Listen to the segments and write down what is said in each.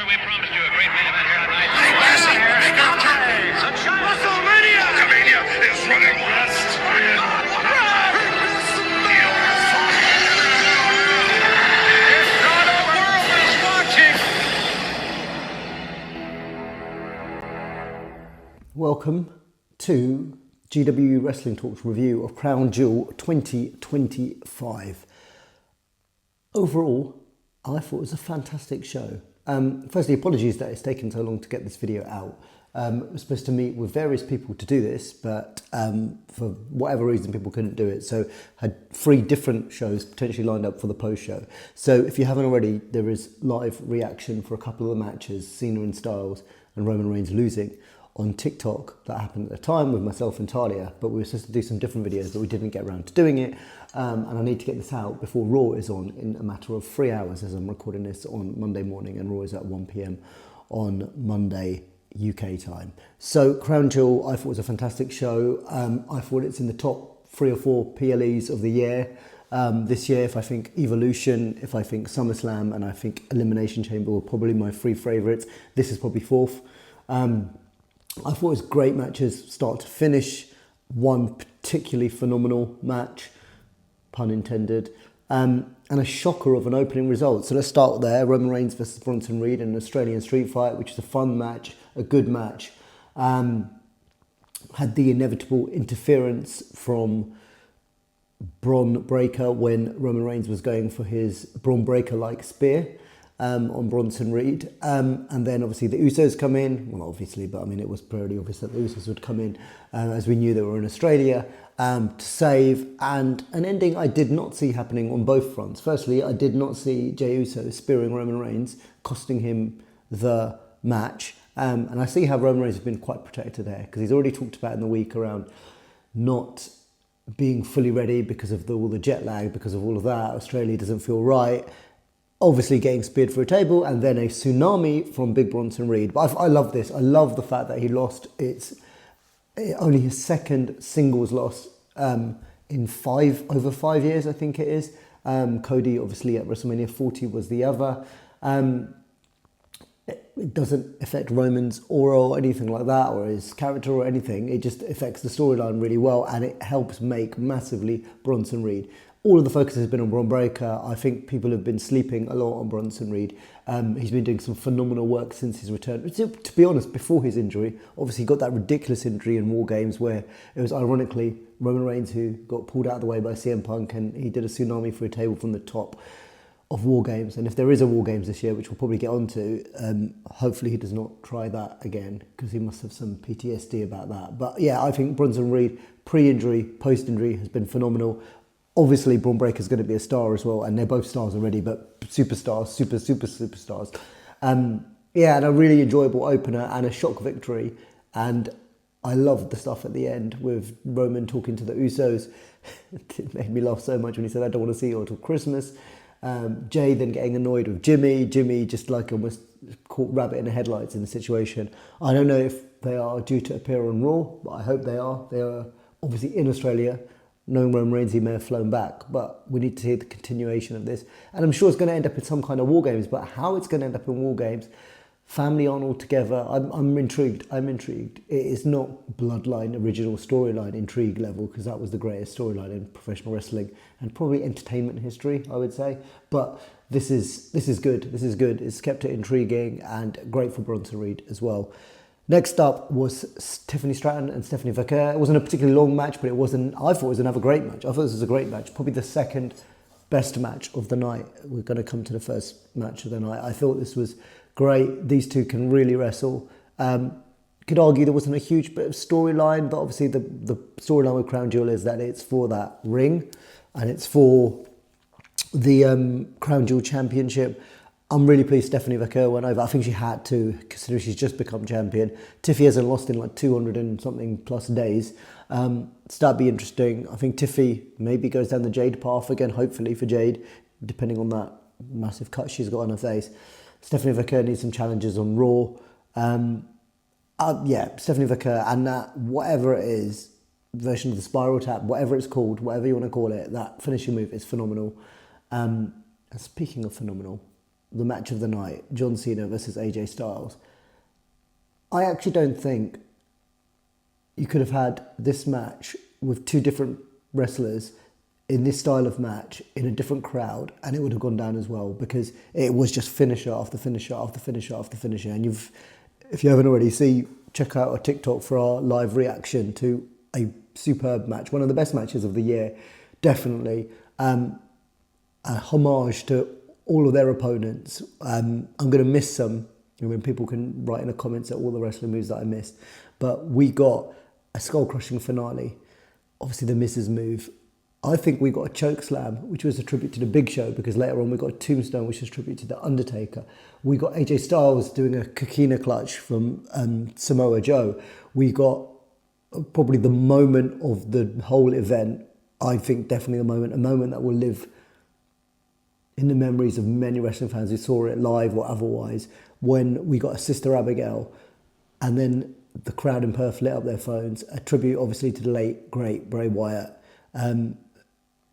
we promised you a great main event here tonight. WrestleMania is running west. Welcome to GW Wrestling Talk's review of Crown Jewel 2025. Overall, I thought it was a fantastic show. Firstly, apologies that it's taken so long to get this video out. I was supposed to meet with various people to do this, but for whatever reason, people couldn't do it. So I had 3 different shows potentially lined up for the post-show. So if you haven't already, there is live reaction for a couple of the matches, Cena and Styles and Roman Reigns losing, on TikTok that happened at the time with myself and Talia, but we were supposed to do some different videos, but we didn't get around to doing it. And I need to get this out before Raw is on in a matter of 3 hours, as I'm recording this on Monday morning, and Raw is at 1 p.m. on Monday UK time. So Crown Jewel, I thought was a fantastic show. I thought it's in the top 3 or 4 PLEs of the year. This year, if I think Evolution, if I think SummerSlam, and I think Elimination Chamber were probably my 3 favourites. This is probably 4th. I thought it was great matches, start to finish. One particularly phenomenal match, pun intended, and a shocker of an opening result. So let's start there. Roman Reigns versus Bronson Reed in an Australian street fight, which is a fun match, a good match. Had the inevitable interference from Braun Breaker when Roman Reigns was going for his Braun Breaker-like spear on Bronson Reed. And then obviously the Usos come in. Well, obviously, but I mean, it was pretty obvious that the Usos would come in as we knew they were in Australia to save. And an ending I did not see happening on both fronts. Firstly, I did not see Jey Uso spearing Roman Reigns, costing him the match. And I see how Roman Reigns has been quite protected there, because he's already talked about in the week around not being fully ready because of all the jet lag, because of all of that. Australia doesn't feel right. Obviously getting speared for a table, and then a tsunami from Big Bronson Reed. But I love this. I love the fact that he lost. It's only his second singles loss in over 5 years, I think it is. Cody, obviously, at WrestleMania 40 was the other. It doesn't affect Roman's aura or anything like that, or his character or anything. It just affects the storyline really well, and it helps make massively Bronson Reed. All of the focus has been on Braun Breaker. I think people have been sleeping a lot on Bronson Reed. He's been doing some phenomenal work since his return. To be honest, before his injury, obviously he got that ridiculous injury in War Games where it was ironically Roman Reigns who got pulled out of the way by CM Punk, and he did a tsunami for a table from the top of War Games. And if there is a War Games this year, which we'll probably get onto, hopefully he does not try that again, because he must have some PTSD about that. But yeah, I think Bronson Reed, pre-injury, post-injury, has been phenomenal. Obviously, Braun Breaker is going to be a star as well, and they're both stars already, but superstars, superstars. Yeah, and a really enjoyable opener and a shock victory. And I loved the stuff at the end with Roman talking to the Usos. It made me laugh so much when he said, "I don't want to see you until Christmas." Jay then getting annoyed with Jimmy. Jimmy just like almost caught rabbit in the headlights in the situation. I don't know if they are due to appear on Raw, but I hope they are. They are obviously in Australia. Knowing Roman Reigns, he may have flown back, but we need to see the continuation of this. And I'm sure it's going to end up in some kind of War Games, but how it's going to end up in War Games, family on all together, I'm intrigued. It is not Bloodline original storyline intrigue level, because that was the greatest storyline in professional wrestling and probably entertainment history, I would say. But this is good. This is good. It's kept it intriguing and great for Bronson Reed as well. Next up was Tiffany Stratton and Stephanie Vaquer. It wasn't a particularly long match, but I thought it was another great match. I thought this was a great match, probably the second best match of the night. We're going to come to the first match of the night. I thought this was great. These two can really wrestle. Could argue there wasn't a huge bit of storyline, but obviously the storyline with Crown Jewel is that it's for that ring, and it's for the Crown Jewel Championship. I'm really pleased Stephanie Vaquer went over. I think she had to, considering she's just become champion. Tiffy hasn't lost in like 200 and something plus days. So that'd be interesting. I think Tiffy maybe goes down the Jade path again, hopefully for Jade, depending on that massive cut she's got on her face. Stephanie Vaquer needs some challenges on Raw. Yeah, Stephanie Vaquer and that, whatever it is, version of the spiral tap, whatever it's called, whatever you want to call it, that finishing move is phenomenal. And speaking of phenomenal, the match of the night, John Cena versus AJ Styles, I actually don't think you could have had this match with two different wrestlers in this style of match in a different crowd, and it would have gone down as well, because it was just finisher after finisher after finisher after finisher. And if you haven't already, check out our TikTok for our live reaction to a superb match, one of the best matches of the year, definitely. A homage to all of their opponents. I'm going to miss some. When people can write in the comments at all the wrestling moves that I missed. But we got a skull-crushing finale. Obviously the Miz's move. I think we got a choke slam, which was a tribute to the Big Show, because later on we got a tombstone, which was a tribute to the Undertaker. We got AJ Styles doing a coquina clutch from Samoa Joe. We got probably the moment of the whole event. I think definitely a moment that will live in the memories of many wrestling fans who saw it live or otherwise, when we got a Sister Abigail, and then the crowd in Perth lit up their phones, a tribute obviously to the late great Bray Wyatt.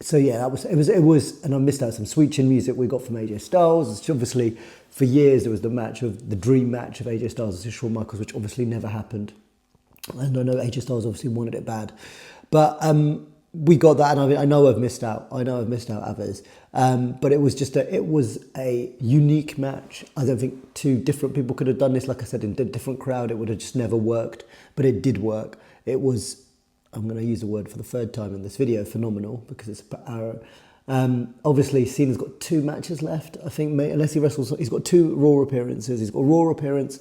So yeah, it was, and I missed out some sweet chin music we got from AJ Styles. It's obviously, for years there was the dream match of AJ Styles versus Shawn Michaels, which obviously never happened. And I know AJ Styles obviously wanted it bad, but we got that, and I know I've missed out. I know I've missed out others. But it was a unique match. I don't think two different people could have done this. Like I said, in a different crowd, it would have just never worked. But it did work. It was, I'm going to use the word for the third time in this video, phenomenal, because it's per hour. Obviously, Cena's got 2 matches left. I think, unless he wrestles, he's got 2 Raw appearances. He's got a Raw appearance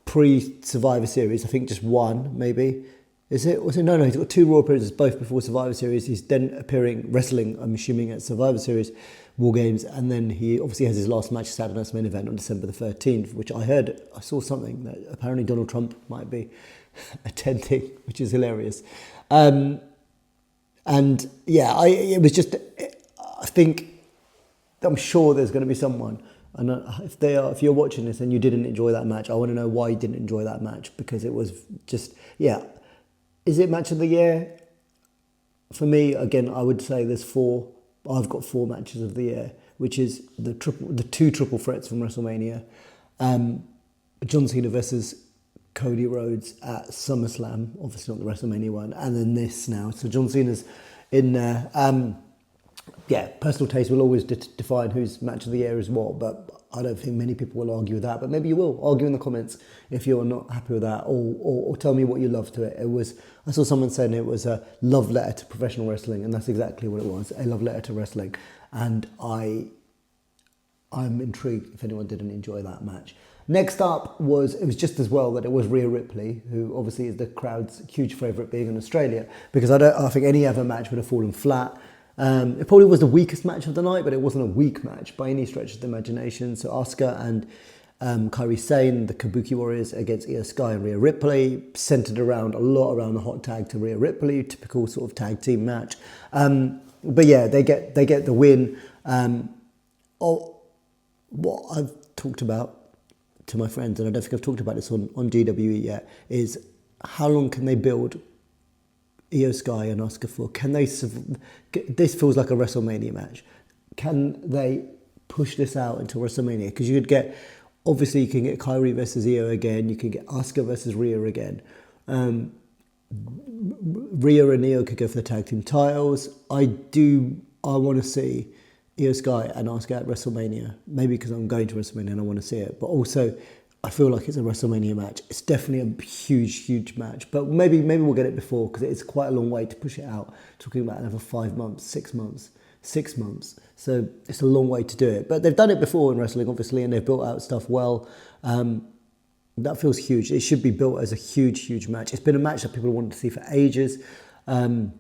pre-Survivor Series. I think just one, maybe. Is it? No, he's got 2 Raw appearances, both before Survivor Series. He's then wrestling, I'm assuming, at Survivor Series, War Games, and then he obviously has his last match, Saturday Night's Main Event on December the 13th, which I saw something that apparently Donald Trump might be attending, which is hilarious. And yeah, it was just, I think, I'm sure there's going to be someone, and if you're watching this and you didn't enjoy that match, I want to know why you didn't enjoy that match, because it was just, yeah. Is it match of the year? For me, again, I would say there's 4. I've got 4 matches of the year, which is the 2 triple threats from WrestleMania, John Cena versus Cody Rhodes at SummerSlam, obviously not the WrestleMania one, and then this now. So John Cena's in there. Personal taste will always define whose match of the year is what, but I don't think many people will argue with that, but maybe you will argue in the comments if you're not happy with that, or tell me what you love to it. I saw someone saying it was a love letter to professional wrestling, and that's exactly what it was, a love letter to wrestling. And I'm intrigued if anyone didn't enjoy that match. Next up it was just as well that it was Rhea Ripley, who obviously is the crowd's huge favourite, being in Australia, because I think any other match would have fallen flat. It probably was the weakest match of the night, but it wasn't a weak match by any stretch of the imagination. So Asuka and Kairi Sane, the Kabuki Warriors, against Io Sky and Rhea Ripley, centered a lot around the hot tag to Rhea Ripley, typical sort of tag team match. But yeah, they get the win. What I've talked about to my friends, and I don't think I've talked about this on GWE yet, is how long can they build Io Sky and Asuka for? Can they? This feels like a WrestleMania match. Can they push this out into WrestleMania? Because you can get Kairi versus Io again. You can get Asuka versus Rhea again. Rhea and Io could go for the tag team titles. I want to see Io Sky and Asuka at WrestleMania. Maybe because I'm going to WrestleMania and I want to see it. But also, I feel like it's a WrestleMania match. It's definitely a huge match. But maybe we'll get it before, because it's quite a long way to push it out. Talking about another 5 months, 6 months. So it's a long way to do it. But they've done it before in wrestling, obviously, and they've built out stuff well. That feels huge. It should be built as a huge match. It's been a match that people wanted to see for ages. But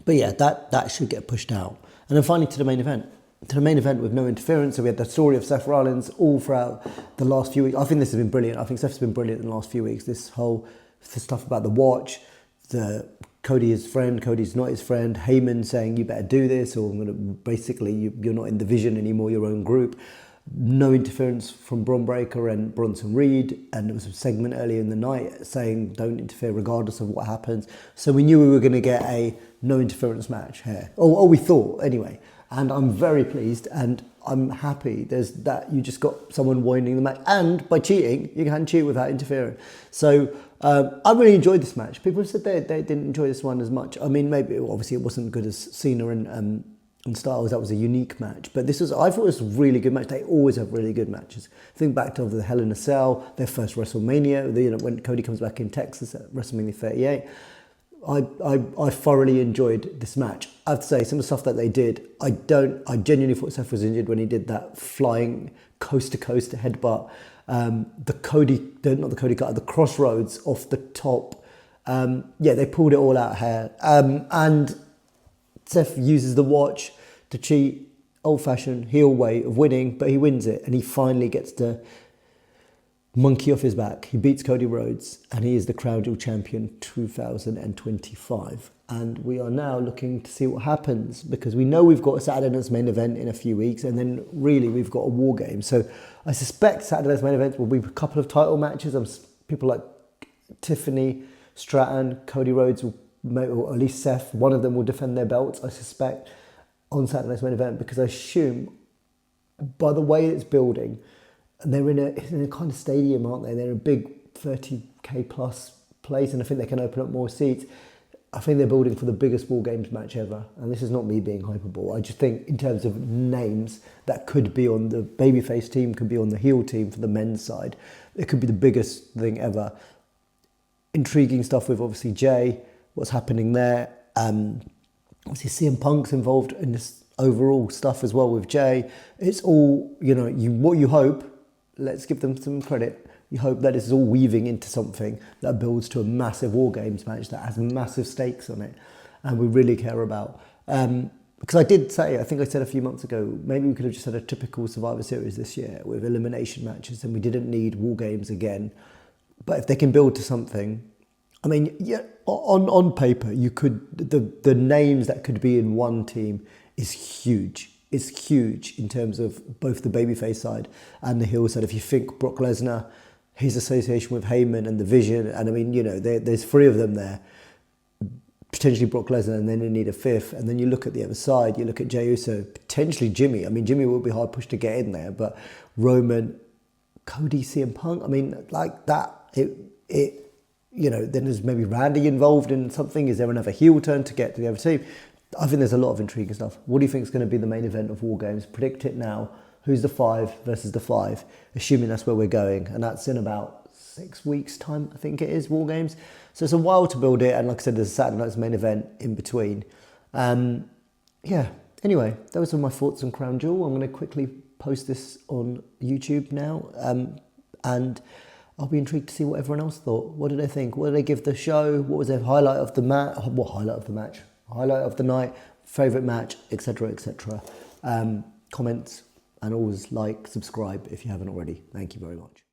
yeah, that should get pushed out. And then finally to the main event. With no interference. So we had the story of Seth Rollins all throughout the last few weeks. I think this has been brilliant. I think Seth's been brilliant in the last few weeks. This stuff about the watch, Cody his friend, Cody's not his friend, Heyman saying you better do this, or you're not in the division anymore, your own group. No interference from Bron Breakker and Bronson Reed, and there was a segment earlier in the night saying don't interfere regardless of what happens. So we knew we were going to get a no interference match here. Or we thought anyway. And I'm very pleased, and I'm happy. There's that you just got someone winding the match, and by cheating, you can cheat without interfering. So I really enjoyed this match. People said they didn't enjoy this one as much. I mean, maybe obviously it wasn't good as Cena and Styles. That was a unique match, but I thought it was a really good match. They always have really good matches. Think back to the Hell in a Cell, their first WrestleMania, when Cody comes back in Texas at WrestleMania 38. I thoroughly enjoyed this match. I have to say, some of the stuff that they did, I genuinely thought Seth was injured when he did that flying coast to coast headbutt. The crossroads off the top. They pulled it all out here. And Seth uses the watch to cheat, old-fashioned heel way of winning, but he wins it, and he finally gets to monkey off his back. He beats Cody Rhodes, and he is the Crown Jewel champion 2025. And we are now looking to see what happens, because we know we've got a Saturday Night's main event in a few weeks, and then really we've got a War Game. So I suspect Saturday Night's main event will be a couple of title matches. People like Tiffany, Stratton, Cody Rhodes, or at least Seth, one of them will defend their belts, I suspect, on Saturday Night's main event, because I assume by the way it's building, and they're in a kind of stadium, aren't they? They're in a big 30k plus place, and I think they can open up more seats. I think they're building for the biggest War Games match ever, and this is not me being hyperbole. I just think in terms of names that could be on the babyface team, could be on the heel team for the men's side, it could be the biggest thing ever. Intriguing stuff with obviously Jay, what's happening there. Obviously CM Punk's involved in this overall stuff as well with Jay. It's all, what you hope, let's give them some credit. You hope that this is all weaving into something that builds to a massive War Games match that has massive stakes on it, and we really care about. Because I think I said a few months ago, maybe we could have just had a typical Survivor Series this year with elimination matches, and we didn't need War Games again. But if they can build to something, I mean, yeah, on paper, you could, the names that could be in one team is huge. It's huge in terms of both the babyface side and the heel side. If you think Brock Lesnar, his association with Heyman and the Vision, and I mean, there's three of them there. Potentially Brock Lesnar, and then you need a fifth. And then you look at the other side, you look at Jey Uso, potentially Jimmy. I mean, Jimmy will be hard pushed to get in there, but Roman, Cody, CM Punk, I mean, like that, then there's maybe Randy involved in something. Is there another heel turn to get to the other team? I think there's a lot of intriguing stuff. What do you think is going to be the main event of War Games? Predict it now. Who's the 5 versus the 5? Assuming that's where we're going. And that's in about 6 weeks' time, I think it is, War Games. So it's a while to build it. And like I said, there's a Saturday Night's main event in between. Anyway, those are my thoughts on Crown Jewel. I'm going to quickly post this on YouTube now. And I'll be intrigued to see what everyone else thought. What did they think? What did they give the show? What was their highlight of the match? Highlight of the night, favourite match, etc., etc. Comments, and always like, subscribe if you haven't already. Thank you very much.